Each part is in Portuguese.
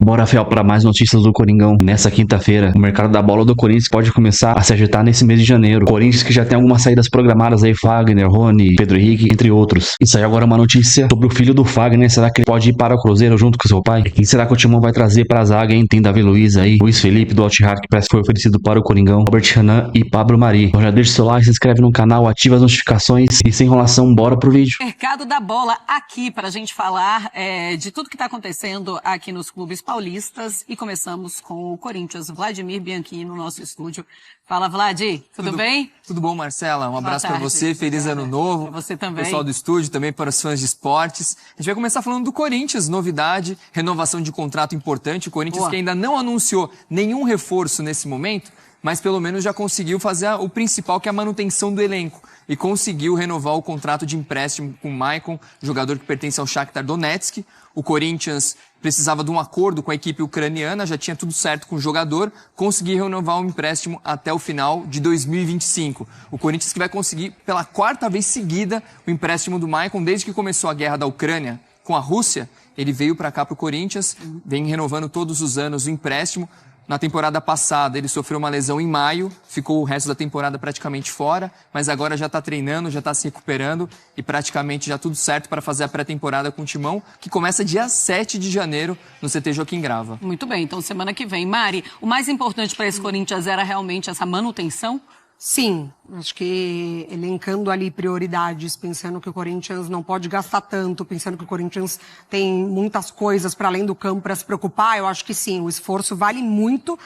Bora, Fel, para mais notícias do Coringão. Nessa quinta-feira, o mercado da bola do Corinthians pode começar a se agitar nesse mês de janeiro. O Corinthians que já tem algumas saídas programadas aí, Fagner, Rony, Pedro Henrique, entre outros. E saiu agora uma notícia sobre o filho do Fagner. Será que ele pode ir para o Cruzeiro junto com seu pai? Quem será que o Timão vai trazer para a zaga, hein? Tem Davi Luiz aí, Luiz Felipe do Al-Ittihad, que parece que foi oferecido para o Coringão, Robert Renan e Pablo Mari. Então já deixa o seu like, se inscreve no canal, ativa as notificações e sem enrolação, bora pro vídeo. Mercado da bola aqui para a gente falar de tudo que está acontecendo aqui nos clubes paulistas. E começamos com o Corinthians, Vladimir Bianchini no nosso estúdio. Fala, Vlad, tudo bem? Tudo bom, Marcela? Um abraço para você, feliz ano novo. Pra você também. Pessoal do estúdio, também para os fãs de esportes. A gente vai começar falando do Corinthians, novidade, renovação de contrato importante. O Corinthians que ainda não anunciou nenhum reforço nesse momento, mas pelo menos já conseguiu fazer o principal, que é a manutenção do elenco. E conseguiu renovar o contrato de empréstimo com o Maicon, jogador que pertence ao Shakhtar Donetsk. O Corinthians precisava de um acordo com a equipe ucraniana, já tinha tudo certo com o jogador, conseguiu renovar o empréstimo até o final de 2025. O Corinthians que vai conseguir, pela quarta vez seguida, o empréstimo do Maicon, desde que começou a guerra da Ucrânia com a Rússia. Ele veio para cá para o Corinthians, vem renovando todos os anos o empréstimo. Na temporada passada, ele sofreu uma lesão em maio, ficou o resto da temporada praticamente fora, mas agora já está treinando, já está se recuperando e praticamente já tudo certo para fazer a pré-temporada com o Timão, que começa dia 7 de janeiro no CT Joaquim Grava. Muito bem, então semana que vem. Mari, o mais importante para esse Corinthians era realmente essa manutenção? Sim, acho que elencando ali prioridades, pensando que o Corinthians não pode gastar tanto, pensando que o Corinthians tem muitas coisas para além do campo para se preocupar, eu acho que sim, o esforço vale muito.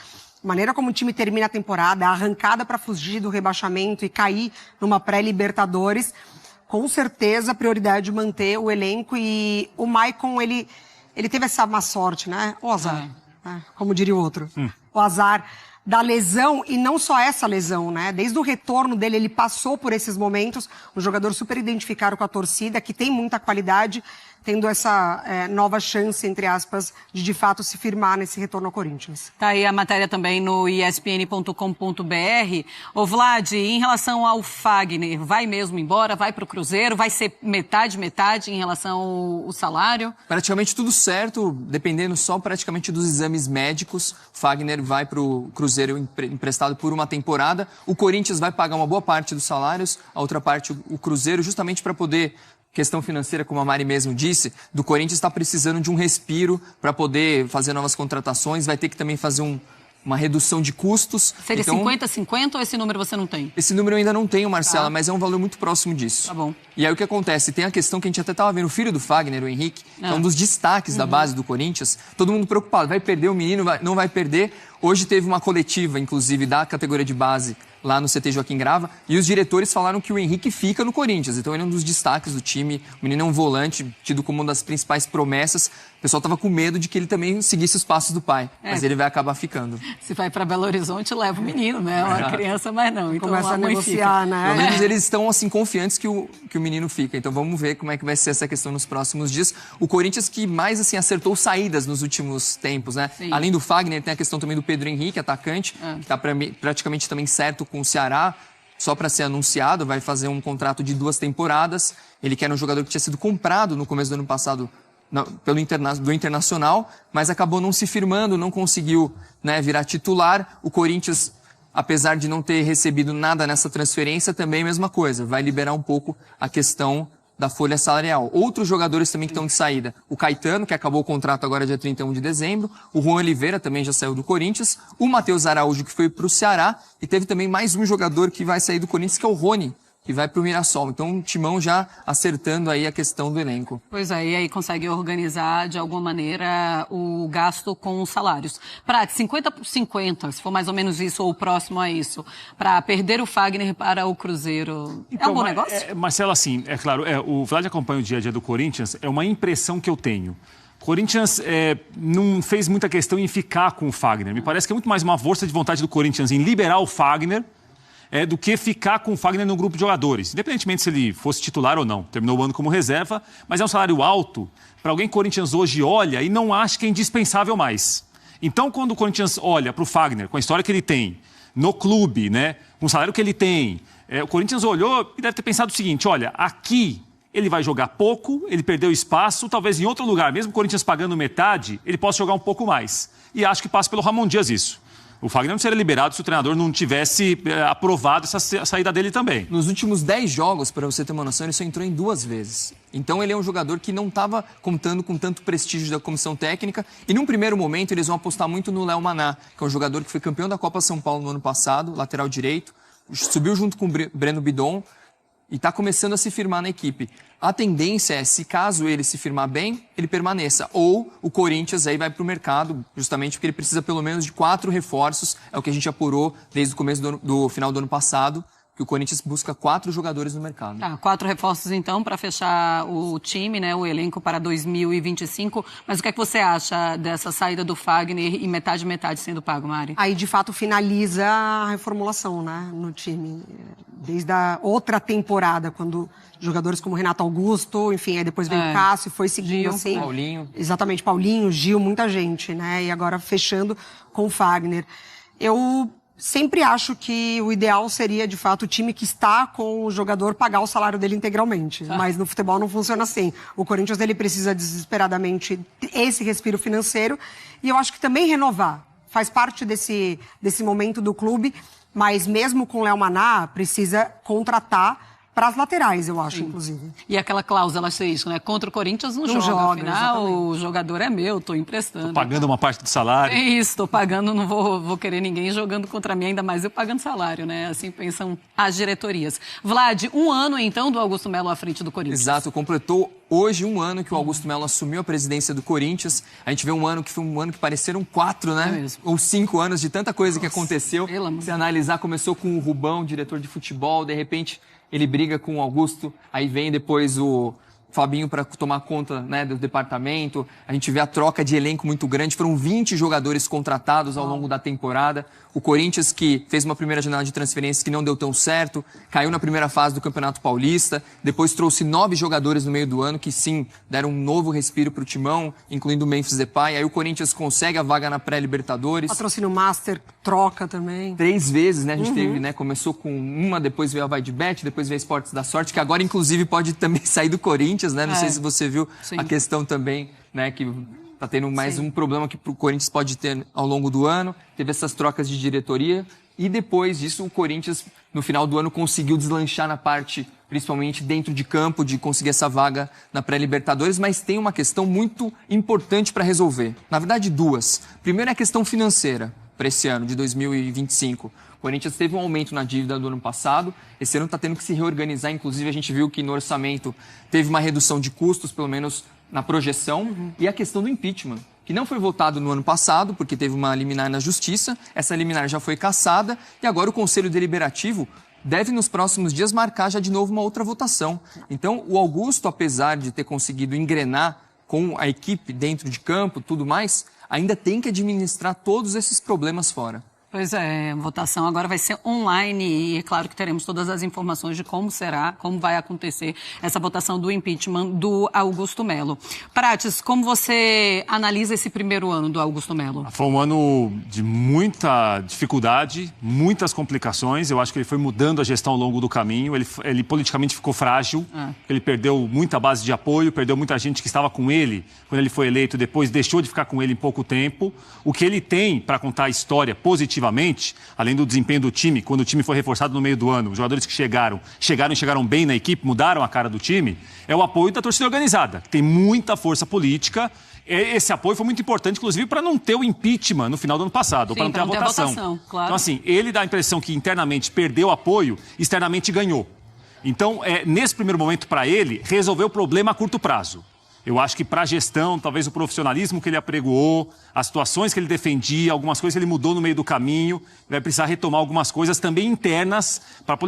A maneira como o time termina a temporada, a arrancada para fugir do rebaixamento e cair numa pré-Libertadores, com certeza a prioridade é manter o elenco. E o Maicon, ele teve essa má sorte, né? O azar, né? Como diria o outro. O azar da lesão, e não só essa lesão, né? Desde o retorno dele, ele passou por esses momentos, um jogador super identificado com a torcida, que tem muita qualidade, tendo essa nova chance, entre aspas, de fato se firmar nesse retorno ao Corinthians. Tá aí a matéria também no espn.com.br. Ô Vlad, em relação ao Fagner, vai mesmo embora, vai para o Cruzeiro, vai ser metade em relação ao salário? Praticamente tudo certo, dependendo só praticamente dos exames médicos. Fagner vai para o Cruzeiro emprestado por uma temporada. O Corinthians vai pagar uma boa parte dos salários, a outra parte o Cruzeiro, justamente para poder... Questão financeira, como a Mari mesmo disse, do Corinthians está precisando de um respiro para poder fazer novas contratações, vai ter que também fazer uma redução de custos. Seria então, 50-50 ou esse número você não tem? Esse número eu ainda não tenho, Marcela, mas é um valor muito próximo disso. Tá bom. E aí o que acontece? Tem a questão que a gente até estava vendo, o filho do Fagner, o Henrique, que é um dos destaques da base do Corinthians, todo mundo preocupado, vai perder o menino, não vai perder. Hoje teve uma coletiva, inclusive, da categoria de base lá no CT Joaquim Grava, e os diretores falaram que o Henrique fica no Corinthians, então ele é um dos destaques do time, o menino é um volante, tido como uma das principais promessas, o pessoal estava com medo de que ele também seguisse os passos do pai, mas ele vai acabar ficando. Se vai para Belo Horizonte, leva o menino, né? Uma criança, mas não. Então começa a negociar, fica. né? Pelo menos eles estão assim confiantes que o menino fica, então vamos ver como é que vai ser essa questão nos próximos dias. O Corinthians que mais assim acertou saídas nos últimos tempos, né? Sim. Além do Fagner, tem a questão também do Pedro Henrique, atacante, que está praticamente também certo com o Ceará, só para ser anunciado, vai fazer um contrato de 2 temporadas. Ele que era um jogador que tinha sido comprado no começo do ano passado do Internacional, mas acabou não se firmando, não conseguiu, né, virar titular. O Corinthians, apesar de não ter recebido nada nessa transferência, também é a mesma coisa, vai liberar um pouco a questão da folha salarial. Outros jogadores também que estão de saída. O Caetano, que acabou o contrato agora dia 31 de dezembro. O Juan Oliveira também já saiu do Corinthians. O Matheus Araújo, que foi para o Ceará. E teve também mais um jogador que vai sair do Corinthians, que é o Rony, que vai para o Mirassol. Então, o Timão já acertando aí a questão do elenco. Pois é, e aí consegue organizar de alguma maneira o gasto com os salários. Para 50 por 50, se for mais ou menos isso ou próximo a isso, para perder o Fagner para o Cruzeiro, então, é um bom negócio? Marcelo, assim, é claro, o Vlad acompanha o dia a dia do Corinthians, é uma impressão que eu tenho. O Corinthians não fez muita questão em ficar com o Fagner. Me parece que é muito mais uma força de vontade do Corinthians em liberar o Fagner do que ficar com o Fagner no grupo de jogadores. Independentemente se ele fosse titular ou não. Terminou o ano como reserva, mas é um salário alto para alguém que o Corinthians hoje olha e não acha que é indispensável mais. Então, quando o Corinthians olha para o Fagner, com a história que ele tem, no clube, né, com o salário que ele tem, o Corinthians olhou e deve ter pensado o seguinte, olha, aqui ele vai jogar pouco, ele perdeu espaço, talvez em outro lugar, mesmo o Corinthians pagando metade, ele possa jogar um pouco mais. E acho que passa pelo Ramon Dias isso. O Fagner não seria liberado se o treinador não tivesse aprovado essa saída dele também. Nos últimos 10 jogos, para você ter uma noção, ele só entrou em 2 vezes. Então ele é um jogador que não estava contando com tanto prestígio da comissão técnica. E num primeiro momento eles vão apostar muito no Léo Maná, que é um jogador que foi campeão da Copa São Paulo no ano passado, lateral direito. Subiu junto com o Breno Bidon e está começando a se firmar na equipe. A tendência é, se caso ele se firmar bem, ele permaneça. Ou o Corinthians aí vai para o mercado, justamente porque ele precisa pelo menos de 4 reforços. É o que a gente apurou desde o começo do final do ano passado, que o Corinthians busca 4 jogadores no mercado. 4 reforços, então, para fechar o time, né, o elenco para 2025. Mas o que é que você acha dessa saída do Fagner e metade sendo pago, Mari? Aí, de fato, finaliza a reformulação, né, no time. Desde a outra temporada, quando jogadores como Renato Augusto, enfim, aí depois veio o Cássio, foi seguindo Gil, assim. Paulinho. Exatamente, Paulinho, Gil, muita gente, né? E agora fechando com o Fagner. Eu sempre acho que o ideal seria, de fato, o time que está com o jogador pagar o salário dele integralmente. Mas no futebol não funciona assim. O Corinthians, ele precisa desesperadamente esse respiro financeiro. E eu acho que também renovar. Faz parte desse momento do clube. Mas mesmo com o Léo Maná, precisa contratar para as laterais, eu acho, inclusive. E aquela cláusula asterisco, né? Contra o Corinthians não joga. Afinal, exatamente. O jogador é meu, estou emprestando. Tô pagando uma parte do salário. É isso, estou pagando, não vou querer ninguém jogando contra mim, ainda mais eu pagando salário, né? Assim pensam as diretorias. Vlad, 1 ano, então, do Augusto Melo à frente do Corinthians. Exato, completou hoje 1 ano que o Augusto Melo assumiu a presidência do Corinthians. A gente vê um ano que foi um ano que pareceram 4, né? É mesmo. Ou 5 anos de tanta coisa que aconteceu. Se analisar, começou com o Rubão, diretor de futebol, de repente ele briga com o Augusto, aí vem depois o Fabinho para tomar conta, né, do departamento. A gente vê a troca de elenco muito grande. Foram 20 jogadores contratados ao longo da temporada. O Corinthians, que fez uma primeira janela de transferências que não deu tão certo, caiu na primeira fase do Campeonato Paulista, depois trouxe 9 jogadores no meio do ano que sim, deram um novo respiro para o timão, incluindo o Memphis Depay. Aí o Corinthians consegue a vaga na pré-Libertadores. Patrocínio Master, troca também. 3 vezes, né? A gente teve, né? Começou com uma, depois veio a Vai de Bet, depois veio a Esportes da Sorte, que agora inclusive pode também sair do Corinthians, né? Não sei se você viu a questão também, né? Que tá tendo mais um problema que o Corinthians pode ter ao longo do ano. Teve essas trocas de diretoria e depois disso o Corinthians, no final do ano, conseguiu deslanchar na parte, principalmente dentro de campo, de conseguir essa vaga na pré-Libertadores, mas tem uma questão muito importante para resolver. Na verdade, 2. Primeiro é a questão financeira para esse ano de 2025. O Corinthians teve um aumento na dívida do ano passado, esse ano está tendo que se reorganizar, inclusive a gente viu que no orçamento teve uma redução de custos, pelo menos na projeção, e a questão do impeachment, que não foi votado no ano passado, porque teve uma liminar na Justiça, essa liminar já foi cassada, e agora o Conselho Deliberativo deve nos próximos dias marcar já de novo uma outra votação. Então o Augusto, apesar de ter conseguido engrenar com a equipe dentro de campo, tudo mais, ainda tem que administrar todos esses problemas fora. Pois é, a votação agora vai ser online e é claro que teremos todas as informações de como será, como vai acontecer essa votação do impeachment do Augusto Melo. Prates, como você analisa esse primeiro ano do Augusto Melo? Foi um ano de muita dificuldade, muitas complicações. Eu acho que ele foi mudando a gestão ao longo do caminho. Ele politicamente ficou frágil, ele perdeu muita base de apoio, perdeu muita gente que estava com ele quando ele foi eleito, depois deixou de ficar com ele em pouco tempo. O que ele tem para contar a história positivamente, além do desempenho do time, quando o time foi reforçado no meio do ano, os jogadores que chegaram bem na equipe, mudaram a cara do time, é o apoio da torcida organizada, que tem muita força política. Esse apoio foi muito importante, inclusive, para não ter o impeachment no final do ano passado, ou para não ter a votação. Claro. Então, assim, ele dá a impressão que internamente perdeu apoio, externamente ganhou. Então, nesse primeiro momento, para ele, resolveu o problema a curto prazo. Eu acho que para a gestão, talvez o profissionalismo que ele apregoou, as situações que ele defendia, algumas coisas ele mudou no meio do caminho, vai precisar retomar algumas coisas também internas, para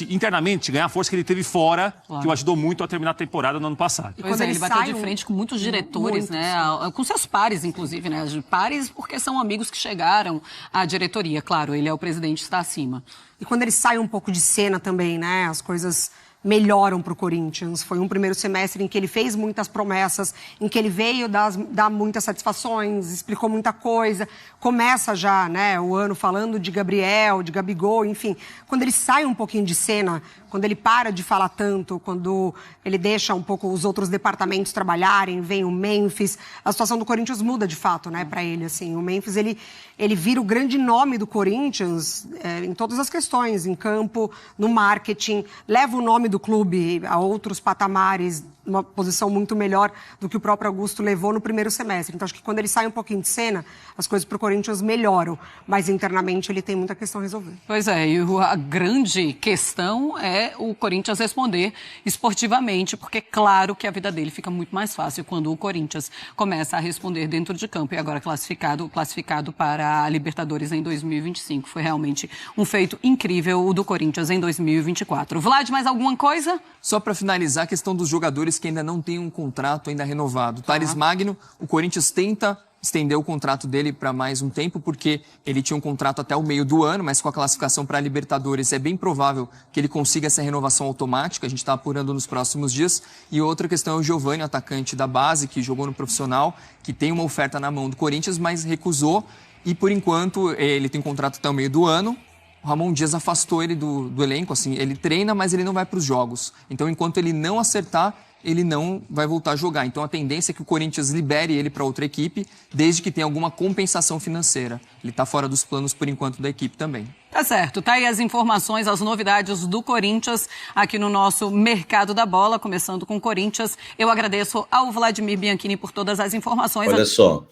internamente ganhar a força que ele teve fora, que o ajudou muito a terminar a temporada no ano passado. E pois ele bateu de frente com muitos diretores, né? Com seus pares, inclusive, né? Pares porque são amigos que chegaram à diretoria. Claro, ele é o presidente, está acima. E quando ele sai um pouco de cena também, né? As coisas melhoram para o Corinthians. Foi um primeiro semestre em que ele fez muitas promessas, em que ele veio dar muitas satisfações, explicou muita coisa. Começa já, né, o ano falando de Gabriel, de Gabigol, enfim. Quando ele sai um pouquinho de cena, quando ele para de falar tanto, quando ele deixa um pouco os outros departamentos trabalharem, vem o Memphis, a situação do Corinthians muda de fato, né, para ele, assim. O Memphis, ele vira o grande nome do Corinthians em todas as questões, em campo, no marketing, leva o nome do clube a outros patamares, uma posição muito melhor do que o próprio Augusto levou no primeiro semestre. Então, acho que quando ele sai um pouquinho de cena, as coisas para o Corinthians melhoram, mas internamente ele tem muita questão a resolver. Pois é, e a grande questão é o Corinthians responder esportivamente, porque claro que a vida dele fica muito mais fácil quando o Corinthians começa a responder dentro de campo e agora classificado para a Libertadores em 2025. Foi realmente um feito incrível o do Corinthians em 2024. Vlad, mais alguma coisa? Só para finalizar, a questão dos jogadores que ainda não têm um contrato ainda renovado. Thales Magno, o Corinthians tenta estender o contrato dele para mais um tempo, porque ele tinha um contrato até o meio do ano, mas com a classificação para a Libertadores é bem provável que ele consiga essa renovação automática, a gente está apurando nos próximos dias. E outra questão é o Giovani, atacante da base, que jogou no profissional, que tem uma oferta na mão do Corinthians, mas recusou, e por enquanto ele tem um contrato até o meio do ano. O Ramon Dias afastou ele do elenco, assim, ele treina, mas ele não vai para os jogos. Então, enquanto ele não acertar, ele não vai voltar a jogar. Então, a tendência é que o Corinthians libere ele para outra equipe, desde que tenha alguma compensação financeira. Ele está fora dos planos, por enquanto, da equipe também. Tá certo. Tá aí as informações, as novidades do Corinthians aqui no nosso Mercado da Bola, começando com o Corinthians. Eu agradeço ao Vladimir Bianchini por todas as informações. Olha só,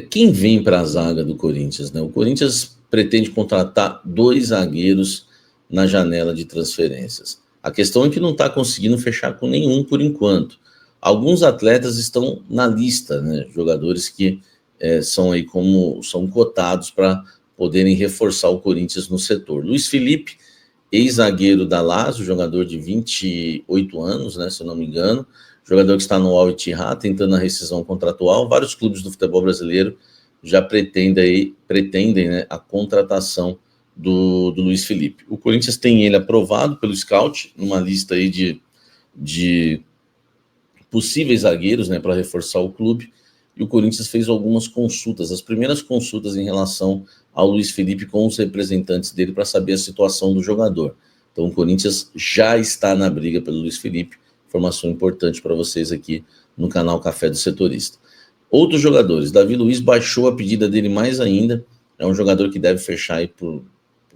quem vem para a zaga do Corinthians, né? O Corinthians pretende contratar 2 zagueiros na janela de transferências. A questão é que não está conseguindo fechar com nenhum por enquanto. Alguns atletas estão na lista, né? Jogadores que são cotados para poderem reforçar o Corinthians no setor. Luiz Felipe, ex-zagueiro da Lazio, jogador de 28 anos, né, se eu não me engano, jogador que está no Al Ittihad, tentando a rescisão contratual. Vários clubes do futebol brasileiro já pretendem, né, a contratação do Luiz Felipe. O Corinthians tem ele aprovado pelo Scout, numa lista aí de possíveis zagueiros, né, para reforçar o clube, e o Corinthians fez algumas consultas, as primeiras consultas em relação ao Luiz Felipe com os representantes dele para saber a situação do jogador. Então o Corinthians já está na briga pelo Luiz Felipe, informação importante para vocês aqui no canal Café do Setorista. Outros jogadores, Davi Luiz baixou a pedida dele mais ainda, é um jogador que deve fechar aí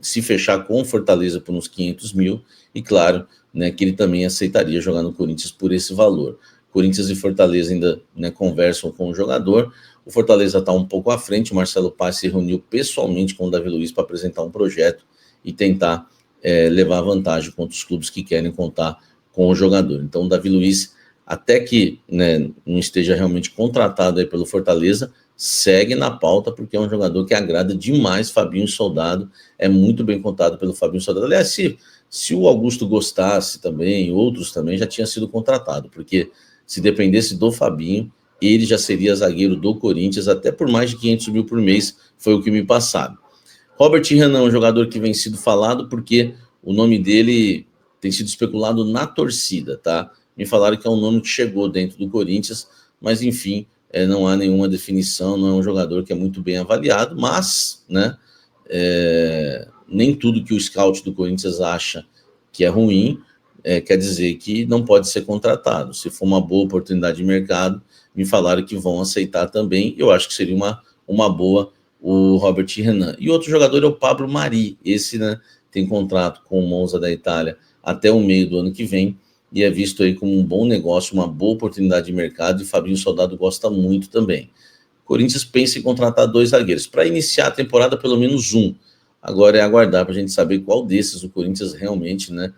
se fechar com Fortaleza por uns 500 mil, e claro, né, que ele também aceitaria jogar no Corinthians por esse valor. Corinthians e Fortaleza ainda, né, conversam com o jogador, o Fortaleza está um pouco à frente, o Marcelo Paz se reuniu pessoalmente com o Davi Luiz para apresentar um projeto e tentar levar vantagem contra os clubes que querem contar com o jogador. Então o Davi Luiz, até que, né, não esteja realmente contratado aí pelo Fortaleza, segue na pauta, porque é um jogador que agrada demais. Fabinho Soldado é muito bem contado pelo Fabinho Soldado. Aliás, se o Augusto gostasse também, outros também, já tinha sido contratado, porque se dependesse do Fabinho, ele já seria zagueiro do Corinthians, até por mais de 500 mil por mês, foi o que me passaram. Robert Renan é um jogador que vem sido falado, porque o nome dele tem sido especulado na torcida, tá? Me falaram que é um nome que chegou dentro do Corinthians, mas enfim, não há nenhuma definição, não é um jogador que é muito bem avaliado, mas, né, nem tudo que o scout do Corinthians acha que é ruim, quer dizer que não pode ser contratado. Se for uma boa oportunidade de mercado, me falaram que vão aceitar também. Eu acho que seria uma boa o Robert Renan. E outro jogador é o Pablo Mari. Esse, né, tem contrato com o Monza da Itália até o meio do ano que vem, e é visto aí como um bom negócio, uma boa oportunidade de mercado, e Fabinho Soldado gosta muito também. O Corinthians pensa em contratar 2 zagueiros. Para iniciar a temporada, pelo menos um. Agora é aguardar para a gente saber qual desses o Corinthians realmente, né,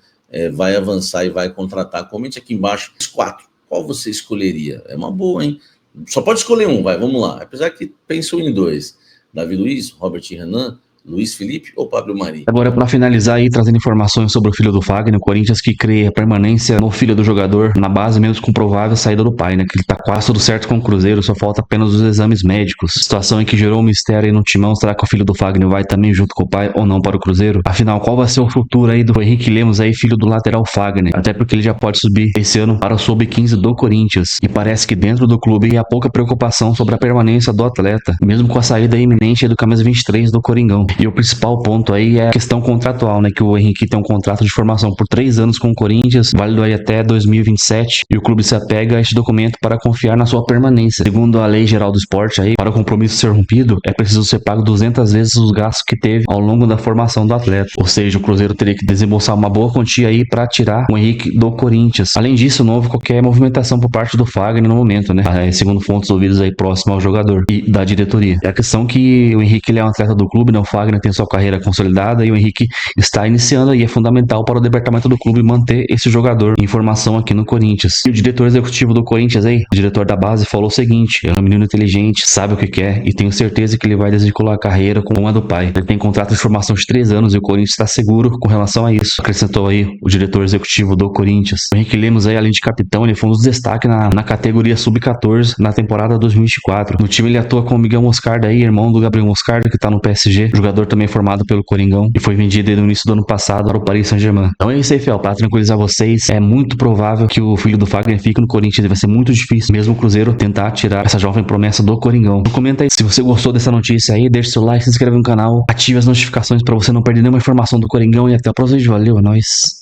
vai avançar e vai contratar. Comente aqui embaixo, 4. Qual você escolheria? É uma boa, hein? Só pode escolher um, vamos lá. Apesar que pensou em 2. Davi Luiz, Robert Renan, Luiz Felipe ou Pablo Mari? Agora, para finalizar aí, trazendo informações sobre o filho do Fagner, o Corinthians que crê a permanência no filho do jogador, na base mesmo com provável saída do pai, né? Que ele tá quase tudo certo com o Cruzeiro, só falta apenas os exames médicos. Situação em que gerou um mistério aí no timão, será que o filho do Fagner vai também junto com o pai ou não para o Cruzeiro? Afinal, qual vai ser o futuro aí do Henrique Lemos aí, filho do lateral Fagner? Até porque ele já pode subir esse ano para o Sub-15 do Corinthians. E parece que dentro do clube há pouca preocupação sobre a permanência do atleta, mesmo com a saída iminente do camisa 23 do Coringão. E o principal ponto aí é a questão contratual, né? Que o Henrique tem um contrato de formação por 3 anos com o Corinthians, válido aí até 2027, e o clube se apega a este documento para confiar na sua permanência. Segundo a Lei Geral do Esporte aí, para o compromisso ser rompido, é preciso ser pago 200 vezes os gastos que teve ao longo da formação do atleta. Ou seja, o Cruzeiro teria que desembolsar uma boa quantia aí para tirar o Henrique do Corinthians. Além disso, não houve qualquer movimentação por parte do Fagner no momento, né? Segundo fontes ouvidas aí próximo ao jogador e da diretoria. É a questão que o Henrique ele é um atleta do clube, né? O Fagner tem sua carreira consolidada e o Henrique está iniciando e é fundamental para o departamento do clube manter esse jogador em formação aqui no Corinthians. E o diretor executivo do Corinthians aí, o diretor da base, falou o seguinte: é um menino inteligente, sabe o que quer e tenho certeza que ele vai desvincular a carreira com a do pai. Ele tem contrato de formação de 3 anos e o Corinthians está seguro com relação a isso, acrescentou aí o diretor executivo do Corinthians. O Henrique Lemos aí, além de capitão, ele foi um dos destaques na categoria Sub-14 na temporada 2024. No time ele atua com o Miguel Moscarda aí, irmão do Gabriel Moscarda, que tá no PSG, jogador também formado pelo Coringão e foi vendido desde o início do ano passado para o Paris Saint-Germain. Então é isso aí, fiel, para tranquilizar vocês, é muito provável que o filho do Fagner fique no Corinthians, vai ser muito difícil mesmo o Cruzeiro tentar tirar essa jovem promessa do Coringão. Então comenta aí se você gostou dessa notícia aí, deixa seu like, se inscreve no canal, ative as notificações para você não perder nenhuma informação do Coringão e até o próximo vídeo. Valeu, é nóis!